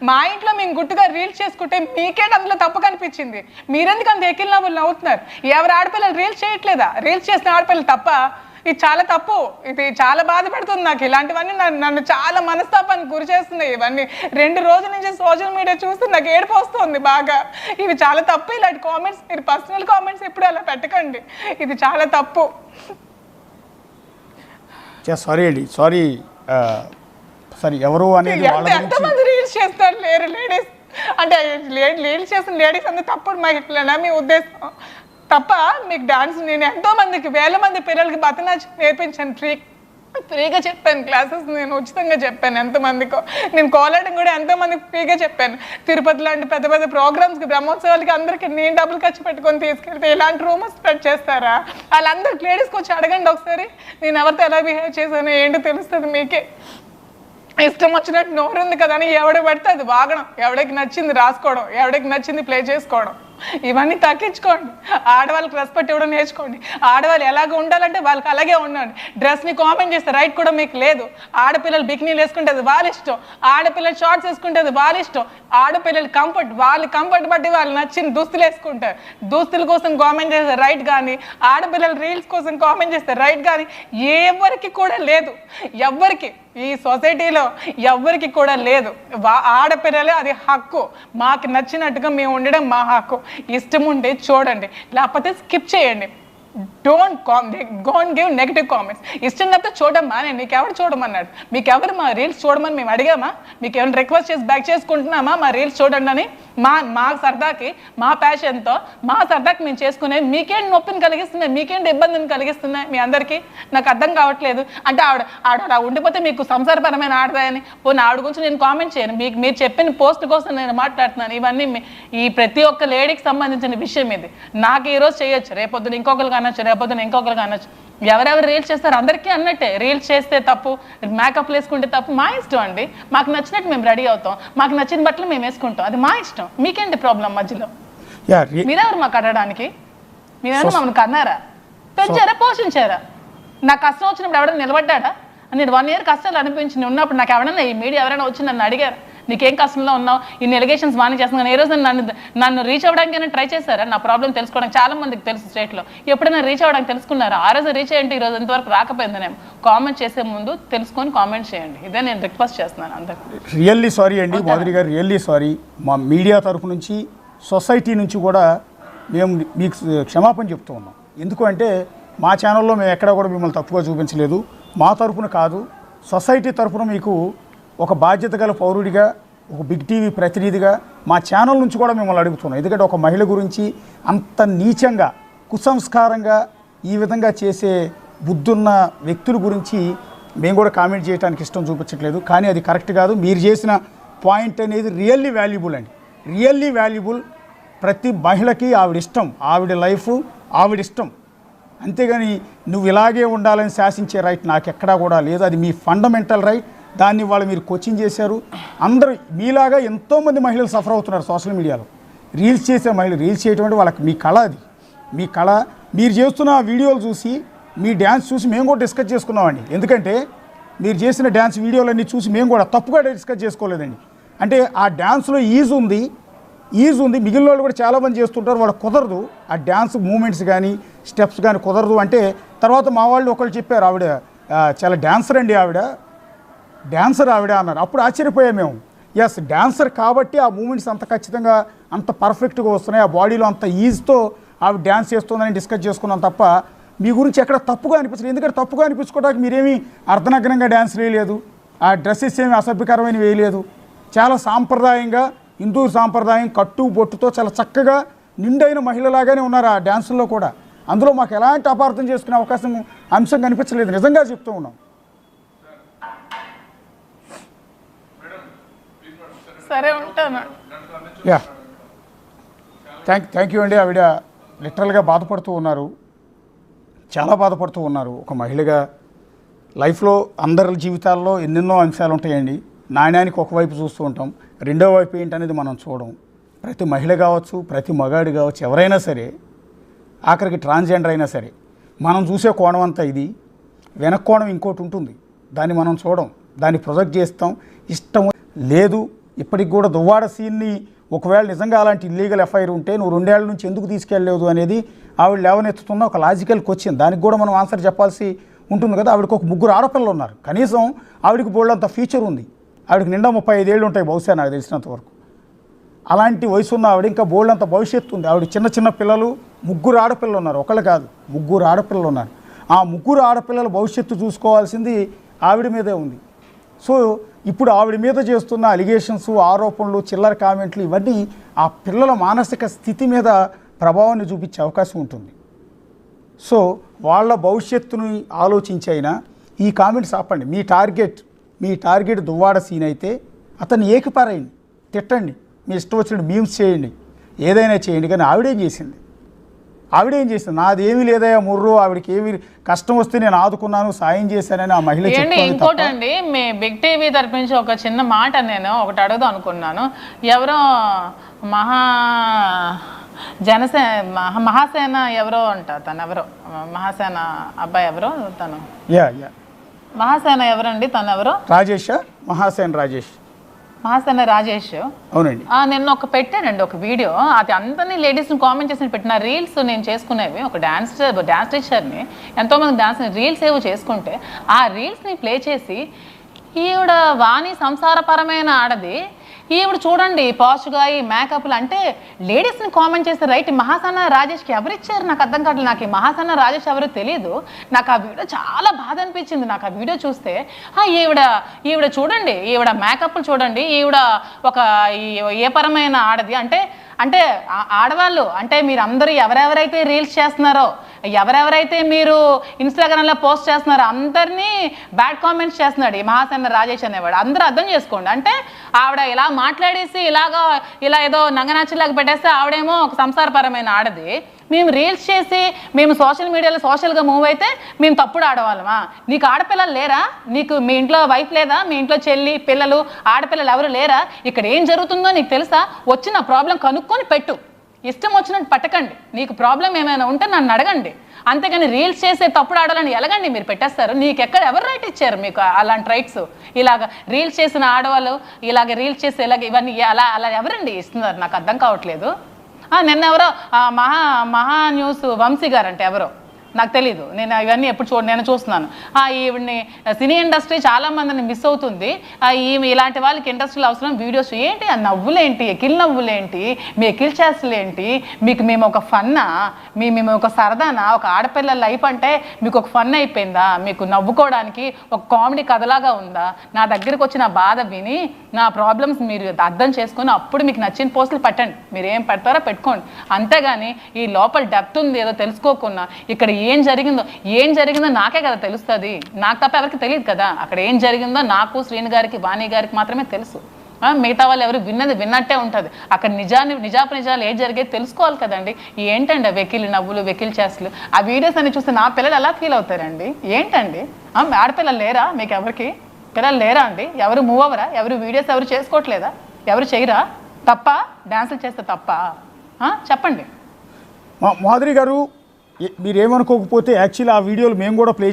మా ఇంట్లో మేము గుట్టుగా రీల్స్ చేసుకుంటే మీకేంటి అందులో తప్పు కనిపించింది? మీరెందుకు అంత ఎకిల్ నవ్వులు నవ్వుతున్నారు? ఎవరు ఆడపిల్లలు రీల్స్ చేయట్లేదా? రీల్స్ చేసిన ఆడపిల్లలు తప్ప? ఇది చాలా తప్పు. ఇది చాలా బాధపడుతుంది నాకు. ఇలాంటివన్నీ నన్ను చాలా మనస్తాపానికి గురి చేస్తున్నాయి. ఇవన్నీ 2 రోజుల నుంచి సోషల్ మీడియా చూస్తే నాకు ఏడుపు వస్తుంది బాగా. ఇవి చాలా తప్పు. ఇలాంటి కామెంట్స్, మీరు పర్సనల్ కామెంట్స్ ఎప్పుడు అలా పెట్టకండి. ఇది చాలా తప్పు. సారీ అండి, సారీ. సరే, ఎవరు అనేది ఎంతమంది రీల్స్ చేస్తారు లేరు లేడీస్ అంటే రీల్స్ చేసిన లేడీస్ అంతా తప్పుడు మహిళనా మీ ఉద్దేశం? తప్ప మీకు డాన్స్ నేను ఎంతో మందికి 1000 మంది పిల్లలకి భరతనాట్యం నేర్పించాను. ఫ్రీగా చెప్పాను క్లాసెస్, నేను ఉచితంగా చెప్పాను ఎంతమందికో. నేను కోలాటం కూడా ఎంతోమందికి ఫ్రీగా చెప్పాను. తిరుపతి లాంటి పెద్ద పెద్ద ప్రోగ్రామ్స్కి, బ్రహ్మోత్సవాలకి అందరికీ నేను డబ్బులు ఖర్చు పెట్టుకొని తీసుకెళ్తే ఇలాంటి రూమర్స్ స్ప్రెడ్ చేస్తారా? వాళ్ళందరూ లేడీస్కి వచ్చి అడగండి ఒకసారి, నేను ఎవరితో ఎలా బిహేవ్ చేశాను ఏంటో తెలుస్తుంది మీకే. ఇష్టం వచ్చినట్టు నోరుంది కదా అని ఎవడ పడితే అది వాగడం, ఎవడికి నచ్చింది రాసుకోవడం, ఎవడికి నచ్చింది ప్లే చేసుకోవడం, ఇవన్నీ తగ్గించుకోండి. ఆడవాళ్ళకి రెస్పెక్ట్ ఇవ్వడం నేర్చుకోండి. ఆడవాళ్ళు ఎలాగ ఉండాలంటే వాళ్ళకి అలాగే ఉండండి. డ్రెస్ని కామెంట్ చేస్తే రైట్ కూడా మీకు లేదు. ఆడపిల్లలు బికినీలు వేసుకుంటే అది వాళ్ళ ఇష్టం, ఆడపిల్లలు షార్ట్స్ వేసుకుంటే అది వాళ్ళ ఇష్టం. ఆడపిల్లలు కంఫర్ట్, వాళ్ళ కంఫర్ట్ బట్టి వాళ్ళు నచ్చిన దుస్తులు వేసుకుంటారు. దుస్తుల కోసం కామెంట్ చేస్తే రైట్ కానీ, ఆడపిల్లలు రీల్స్ కోసం కామెంట్ చేస్తే రైట్ కానీ ఎవరికి కూడా లేదు. ఎవ్వరికి ఈ సొసైటీలో ఎవ్వరికి కూడా లేదు. ఆడపిల్లలే అది హక్కు. మాకు నచ్చినట్టుగా మేము ఉండడం మా హక్కు. ఇష్టం ఉంటే చూడండి, లేకపోతే స్కిప్ చేయండి. Don't give negative comments. ఇష్టం లేకపోతే చూడమ్మా, నేను మీకు ఎవరు చూడమన్నాడు? మీకు ఎవరు మా రీల్స్ చూడమని మేము అడిగామా? మీకు ఏమైనా రిక్వెస్ట్ చేసి బ్యాక్ చేసుకుంటున్నామా మా రీల్స్ చూడండి అని? మా సరదాకి, మా ప్యాషన్తో, మా సరదాకి మేము చేసుకునేది మీకేంటి నొప్పిని కలిగిస్తున్నాయి, మీకేంటి ఇబ్బందిని కలిగిస్తున్నాయి మీ అందరికీ? నాకు అర్థం కావట్లేదు. అంటే ఆవిడ అలా ఉండిపోతే మీకు సంసారపరమైన ఆడదాయని పోనీ ఆవిడ గురించి నేను కామెంట్ చేయను. మీరు చెప్పిన పోస్ట్ కోసం నేను మాట్లాడుతున్నాను. ఇవన్నీ ఈ ప్రతి ఒక్క లేడీకి సంబంధించిన విషయం ఇది. నాకు ఈరోజు చేయొచ్చు, రేపొద్దున ఇంకొకరికి అనొచ్చు, రేపొద్దున ఇంకొకరికి అనొచ్చు. ఎవరెవరు రీల్స్ చేస్తారు అందరికీ అన్నట్టే. రీల్స్ చేస్తే తప్పు, మేకప్ వేసుకుంటే తప్పు, మా ఇష్టం అండి. మాకు నచ్చినట్టు మేము రెడీ అవుతాం, మాకు నచ్చిన బట్టలు మేము వేసుకుంటాం, అది మా ఇష్టం. మీకేంటి ప్రాబ్లం మధ్యలో? మీరెవరు మాకు అడగడానికి? మీరెవరు మమ్మల్ని కన్నారా, పెంచారా, పోషించారా? నాకు కష్టం వచ్చినప్పుడు ఎవరైనా నిలబడ్డా? నేను 1 year కష్టాలు అనిపించి ఉన్నప్పుడు నాకు ఎవరైనా ఈ మీడియా ఎవరైనా వచ్చి నన్ను అడిగారు నీకేం కష్టంలో ఉన్నావు, ఇన్ని ఎలిగేషన్స్ బాగానే చేస్తున్నాను? ఏ రోజు నన్ను రీచ్ అవ్వడానికి ట్రై చేశారా? నా ప్రాబ్లం తెలుసుకోవడానికి చాలా మందికి తెలుసు స్టేట్లో. ఎప్పుడైనా రీచ్ అవ్వడానికి తెలుసుకున్నారా? ఆ రోజు రీచ్ అయ్యంటే ఈరోజు ఇంతవరకు రాకపోయింది. నేను కామెంట్ చేసే ముందు తెలుసుకొని కామెంట్ చేయండి. ఇదే నేను రిక్వెస్ట్ చేస్తున్నాను అందరికీ. రియల్లీ సారీ అండి మాధురి గారు, రియల్లీ సారీ. మా మీడియా తరఫు నుంచి, సొసైటీ నుంచి కూడా మేము మీకు క్షమాపణ చెప్తూ ఉన్నాం. ఎందుకు అంటే మా ఛానల్లో మేము ఎక్కడా కూడా మిమ్మల్ని తప్పుగా చూపించలేదు. మా తరఫున కాదు, సొసైటీ తరఫున మీకు ఒక బాధ్యత గల పౌరుడిగా, ఒక బిగ్ టీవీ ప్రతినిధిగా మా ఛానల్ నుంచి కూడా మిమ్మల్ని అడుగుతున్నాం. ఎందుకంటే ఒక మహిళ గురించి అంత నీచంగా, కుసంస్కారంగా ఈ విధంగా చేసే బుద్ధున్న వ్యక్తుల గురించి మేము కూడా కామెంట్ చేయడానికి ఇష్టం చూపించట్లేదు. కానీ అది కరెక్ట్ కాదు. మీరు చేసిన పాయింట్ అనేది రియల్లీ వాల్యుబుల్ అండి, రియల్లీ వాల్యుబుల్. ప్రతి మహిళకి ఆవిడ ఇష్టం, ఆవిడ లైఫ్ ఆవిడ ఇష్టం. అంతేగాని నువ్వు ఇలాగే ఉండాలని శాసించే రైట్ నాకు ఎక్కడా కూడా లేదు. అది మీ ఫండమెంటల్ రైట్. దాన్ని వాళ్ళు మీరు కోచింగ్ చేశారు. అందరూ మీలాగా ఎంతోమంది మహిళలు సఫర్ అవుతున్నారు సోషల్ మీడియాలో. రీల్స్ చేసే మహిళలు రీల్స్ చేయటం అంటే వాళ్ళకి మీ కళ, అది మీ కళ. మీరు చేస్తున్న వీడియోలు చూసి, మీ డ్యాన్స్ చూసి మేము కూడా డిస్కస్ చేసుకున్నామండి. ఎందుకంటే మీరు చేసిన డ్యాన్స్ వీడియోలన్నీ చూసి మేము కూడా తప్పుగా డిస్కస్ చేసుకోలేదండి. అంటే ఆ డ్యాన్స్లో ఈజ్ ఉంది. మిగిలిన వాళ్ళు కూడా చాలామంది చేస్తుంటారు, వాళ్ళకి కుదరదు. ఆ డ్యాన్స్ మూమెంట్స్ కానీ స్టెప్స్ కానీ కుదరదు. అంటే తర్వాత మా వాళ్ళు ఒకళ్ళు చెప్పారు, ఆవిడ చాలా డ్యాన్సర్ అండి, డ్యాన్సర్ ఆవిడ అన్నారు. అప్పుడు ఆశ్చర్యపోయాం మేము. ఎస్, డ్యాన్సర్ కాబట్టి ఆ మూమెంట్స్ అంత ఖచ్చితంగా అంత పర్ఫెక్ట్గా వస్తున్నాయి, ఆ బాడీలో అంత ఈజ్తో ఆవిడ డ్యాన్స్ చేస్తుందని డిస్కస్ చేసుకున్నాం తప్ప మీ గురించి ఎక్కడ తప్పుగా అనిపించలేదు. ఎందుకంటే తప్పుగా అనిపించుకోవడానికి మీరేమీ అర్ధనగ్నంగా డ్యాన్స్ వేయలేదు, ఆ డ్రెస్సెస్ ఏమి అసభ్యకరమైన వేయలేదు. చాలా సాంప్రదాయంగా, హిందూ సాంప్రదాయం కట్టు బొట్టుతో చాలా చక్కగా నిండైన మహిళలాగానే ఉన్నారు ఆ డ్యాన్సుల్లో కూడా. అందులో మాకు ఎలాంటి అపార్థం చేసుకునే అంశం కనిపించలేదు, నిజంగా చెప్తూ ఉన్నాం. సరే ఉంటాను. యా, థ్యాంక్ యూ అండి. ఆవిడ లిటరల్గా బాధపడుతూ ఉన్నారు, చాలా బాధపడుతూ ఉన్నారు. ఒక మహిళగా లైఫ్లో అందరి జీవితాల్లో ఎన్నెన్నో అంశాలు ఉంటాయండి. నాణ్యానికి ఒకవైపు చూస్తూ ఉంటాం, రెండో వైపు ఏంటనేది మనం చూడం. ప్రతి మహిళ కావచ్చు, ప్రతి మగాడు కావచ్చు, ఎవరైనా సరే, ఆఖరికి ట్రాన్స్జెండర్ అయినా సరే, మనం చూసే కోణం అంతా ఇది, వెనక్ కోణం ఇంకోటి ఉంటుంది. దాన్ని మనం చూడం, దాన్ని ప్రొజెక్ట్ చేస్తాం. ఇష్టం లేదు ఇప్పటికి కూడా దువ్వాడ సీన్ని ఒకవేళ నిజంగా అలాంటి ఇల్లీగల్ ఎఫ్ఐఆర్ ఉంటే నువ్వు 2 ఏళ్ల నుంచి ఎందుకు తీసుకెళ్ళలేదు అనేది ఆవిడ లేవనెత్తుతున్న ఒక లాజికల్ క్వశ్చన్. దానికి కూడా మనం ఆన్సర్ చెప్పాల్సి ఉంటుంది కదా. ఆవిడకి ఒక 3 ఆడపిల్లలు ఉన్నారు. కనీసం ఆవిడకి బోల్డంత ఫ్యూచర్ ఉంది. ఆవిడకి నిండా 35 ఏళ్ళు ఉంటాయి బహుశా నాకు తెలిసినంత వరకు. అలాంటి వయసు ఉన్న ఆవిడ ఇంకా బోల్డంత భవిష్యత్తు ఉంది. ఆవిడ చిన్న పిల్లలు 3 ఆడపిల్లలు ఉన్నారు. ఒకళ్ళు కాదు 3 ఆడపిల్లలు ఉన్నారు. ఆ 3 ఆడపిల్లల భవిష్యత్తు చూసుకోవాల్సింది ఆవిడ మీదే ఉంది. సో ఇప్పుడు ఆవిడ మీద చేస్తున్న అలిగేషన్స్, ఆరోపణలు, చిల్లర కామెంట్లు ఇవన్నీ ఆ పిల్లల మానసిక స్థితి మీద ప్రభావాన్ని చూపించే అవకాశం ఉంటుంది. సో వాళ్ళ భవిష్యత్తుని ఆలోచించి అయినా ఈ కామెంట్స్ ఆపండి. మీ టార్గెట్ దువ్వాడ సీన్ అయితే అతన్ని ఏకిపారేయండి, తిట్టండి, మీ ఇష్టం వచ్చిన మీమ్స్ చేయండి, ఏదైనా చేయండి. కానీ ఆవిడేం చేసింది? నాదేమీ లేదయా ముర్రు, ఆవిడకి ఏమి కష్టం వస్తే నేను ఆదుకున్నాను, సాయం చేశానని ఆ మహిళ చెప్పింది. ఇంకోటండి, మీ బిగ్ టీవీ తరపు నుంచి ఒక చిన్న మాట నేను ఒకటి అడుగుదాం అనుకున్నాను. ఎవరో మహాసేన ఎవరో అంట, తను ఎవరో మహాసేన అబ్బాయి ఎవరో తను, మహాసేన ఎవరండి తను ఎవరో? మహాసేన రాజేష్. అవునండి. నేను పెట్టానండి ఒక వీడియో, అది అందరినీ లేడీస్ని కామెంట్ చేసి పెట్టిన రీల్స్ నేను చేసుకునేవి. ఒక డ్యాన్స్ టీచర్ని ఎంతోమంది డ్యాన్స్ రీల్స్ ఏవో చేసుకుంటే ఆ రీల్స్ని ప్లే చేసి ఈవిడ వాణి సంసారపరమైన ఆడది, ఈవిడ చూడండి పాష్గా ఈ మేకప్లు అంటే లేడీస్ని కామెంట్ చేస్తే రైట్. మహాసేన రాజేష్కి ఎవరిచ్చారు నాకు అర్థం కావట్లేదు. నాకు ఈ మహాసేన రాజేష్ ఎవరో తెలియదు. నాకు ఆ వీడియో చాలా బాధ అనిపించింది. నాకు ఆ వీడియో చూస్తే ఈవిడ చూడండి, ఈవిడ మేకప్లు చూడండి, ఈవిడ ఒక ఏ పరమైన ఆడది అంటే ఆడవాళ్ళు అంటే మీరు అందరూ ఎవరెవరైతే రీల్స్ చేస్తున్నారో, ఎవరెవరైతే మీరు ఇన్స్టాగ్రామ్లో పోస్ట్ చేస్తున్నారో అందరినీ బ్యాడ్ కామెంట్స్ చేస్తున్నాడు ఈ మహాసేన రాజేష్ అనేవాడు. అందరూ అర్థం చేసుకోండి. అంటే ఆవిడ ఇలా మాట్లాడేసి ఇలా ఏదో నంగనాచిలాగా పెట్టేస్తే ఆవిడేమో ఒక సంసారపరమైన ఆడది. మేము రీల్స్ చేసి మేము సోషల్ మీడియాలో సోషల్గా మూవ్ అయితే మేము తప్పుడు ఆడవాళ్ళమా? నీకు ఆడపిల్లలు లేరా? నీకు మీ ఇంట్లో వైఫ్ లేదా? మీ ఇంట్లో చెల్లి పిల్లలు ఆడపిల్లలు ఎవరు లేరా? ఇక్కడ ఏం జరుగుతుందో నీకు తెలుసా? వచ్చిన ప్రాబ్లం కనుక్కొని పెట్టు, ఇష్టం వచ్చినట్టు పట్టకండి. నీకు ప్రాబ్లం ఏమైనా ఉంటే నన్ను అడగండి, అంతేగాని రీల్స్ చేసే తప్పుడు ఆడాలని ఎలాగండి మీరు పెట్టేస్తారు? నీకు ఎవరు రైట్ ఇచ్చారు మీకు అలాంటి రైట్స్? ఇలాగ రీల్స్ చేసిన ఆడవాళ్ళు ఇలాగ రీల్స్ చేసి ఇవన్నీ అలా ఎవరండి ఇస్తున్నారు? నాకు అర్థం కావట్లేదు. నిన్న ఎవరో మహా న్యూస్ వంశీ గారు అంటే ఎవరో నాకు తెలీదు, నేను ఇవన్నీ ఎప్పుడు నేను చూస్తున్నాను. ఈవిడ్ని సినీ ఇండస్ట్రీ చాలా మందిని మిస్ అవుతుంది. ఈమె ఇలాంటి వాళ్ళకి ఇండస్ట్రీలో అవసరం. వీడియోస్ ఏంటి, ఆ నవ్వులేంటి, ఎకిల్ నవ్వులేంటి, మీ ఎకిల్ చేస్తులేంటి? మేము ఒక ఫన్నా? మేము ఒక సరదానా? ఒక ఆడపిల్లల లైఫ్ అంటే మీకు ఒక ఫన్ అయిపోయిందా? మీకు నవ్వుకోవడానికి ఒక కామెడీ కథలాగా ఉందా? నా దగ్గరికి వచ్చిన బాధ విని నా ప్రాబ్లమ్స్ మీరు అర్థం చేసుకొని అప్పుడు మీకు నచ్చిన పోస్టులు పెట్టండి. మీరు ఏం పెడతారో పెట్టుకోండి, అంతేగాని ఈ లోపల డెప్త్ ఉంది ఏదో తెలుసుకోకుండా ఇక్కడ ఏం జరిగిందో నాకే కదా తెలుస్తుంది. నాకు తప్ప ఎవరికి తెలియదు కదా. అక్కడ ఏం జరిగిందో నాకు, శ్రీని గారికి, వాణి గారికి మాత్రమే తెలుసు. మిగతా వాళ్ళు ఎవరు విన్నట్టే ఉంటుంది. అక్కడ నిజాలు ఏం జరిగేది తెలుసుకోవాలి కదండి. ఏంటండి వెకిలి నవ్వులు, వెకిలి చేస్తులు? ఆ వీడియోస్ అన్ని చూస్తే నా పిల్లలు ఎలా ఫీల్ అవుతారండి? ఏంటండి ఆడపిల్లలు లేరా? మీకు ఎవరికి పిల్లలు లేరా అండి? ఎవరు మూవ్ అవ్వరా? ఎవరు వీడియోస్ ఎవరు చేసుకోవట్లేదా? ఎవరు చేయరా? తప్ప డ్యాన్సులు చేస్తే తప్ప? చెప్పండి. మాధురి గారు, మీరేమనుకోకపోతే యాక్చువల్లీ ఆ వీడియోలు మేము కూడా ప్లే